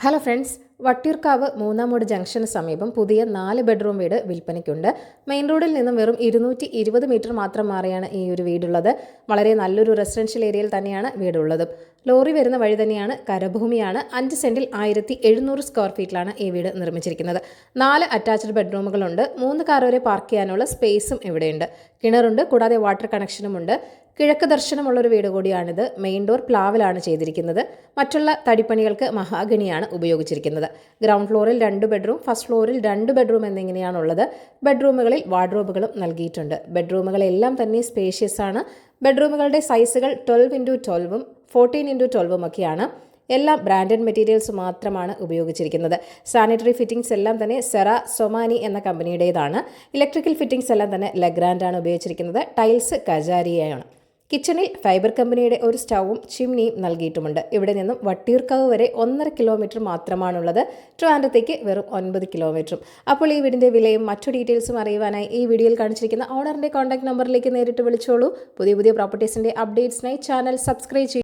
Hello friends, Vattiyoorkavu Moonnamoodu junction സമീപം പുതിയ 4 bedroom വീട് വിൽപ്പനയ്ക്കുണ്ട്. മെയിൻ റോഡിൽ നിന്നും വെറും 220 മീറ്റർ മാത്രം മാറിയാണ് ഈ ഒരു വീടുള്ളത്. വളരെ നല്ലൊരു റെസിഡൻഷ്യൽ ഏരിയയിൽ തന്നെയാണ് വീടുള്ളത്. ലോറി വരുന്ന വഴി തന്നെയാണ്, കരഭൂമിയാണ്. 5 സെന്റിൽ 1700 സ്ക്വയർ ഫീറ്റിലാണ് ഈ വീട് നിർമ്മിച്ചിരിക്കുന്നത്. 4 അറ്റാച്ച്ഡ് ബെഡ്റൂമുകളുണ്ട്. 3 കാർ വരെ പാർക്ക് ചെയ്യാനുള്ള സ്പേസും ഇവിടെയുണ്ട്. കിണറുണ്ട്, കൂടാതെ വാട്ടർ കണക്ഷനുമുണ്ട്. കിഴക്ക് ദർശനമുള്ളൊരു വീട് കൂടിയാണിത്. മെയിൻ ഡോർ പ്ലാവിലാണ് ചെയ്തിരിക്കുന്നത്. മറ്റുള്ള തടിപ്പണികൾക്ക് മഹാഗണിയാണ് ഉപയോഗിച്ചിരിക്കുന്നത്. ഗ്രൗണ്ട് ഫ്ലോറിൽ 2 ബെഡ്റൂം, ഫസ്റ്റ് ഫ്ലോറിൽ 2 ബെഡ്റൂം എന്നിങ്ങനെയാണുള്ളത്. ബെഡ്റൂമുകളിൽ വാർഡ്രോബുകളും നൽകിയിട്ടുണ്ട്. ബെഡ്റൂമുകളെല്ലാം തന്നെ സ്പേഷ്യസ് ആണ്. ബെഡ്റൂമുകളുടെ സൈസുകൾ 12x12ഉം 14x12ഉം ഒക്കെയാണ്. എല്ലാം ബ്രാൻഡഡ് മെറ്റീരിയൽസ് മാത്രമാണ് ഉപയോഗിച്ചിരിക്കുന്നത്. സാനിറ്ററി ഫിറ്റിംഗ്സ് എല്ലാം തന്നെ സെറ സൊമാനി എന്ന കമ്പനിയുടേതാണ്. ഇലക്ട്രിക്കൽ ഫിറ്റിംഗ്സ് എല്ലാം തന്നെ ലെഗ്രാൻഡാണ് ഉപയോഗിച്ചിരിക്കുന്നത്. ടൈൽസ് കജാരിയയാണ്. കിച്ചണിൽ ഫൈബർ കമ്പനിയുടെ ഒരു സ്റ്റൗവും ചിമ്നിയും നൽകിയിട്ടുമുണ്ട്. ഇവിടെ നിന്നും വട്ടിയൂർക്കാവ് വരെ 1.5 കിലോമീറ്റർ മാത്രമാണുള്ളത്. ട്രിവാൻഡ്രത്തേക്ക് വെറും 9 കിലോമീറ്ററും. അപ്പോൾ ഈ വീടിൻ്റെ വിലയും മറ്റു ഡീറ്റെയിൽസും അറിയുവാനായി ഈ വീഡിയോയിൽ കാണിച്ചിരിക്കുന്ന ഓണറിൻ്റെ കോൺടാക്ട് നമ്പറിലേക്ക് നേരിട്ട് വിളിച്ചോളൂ. പുതിയ പ്രോപ്പർട്ടീസിൻ്റെ അപ്ഡേറ്റ്സിനായി ചാനൽ സബ്സ്ക്രൈബ് ചെയ്യും.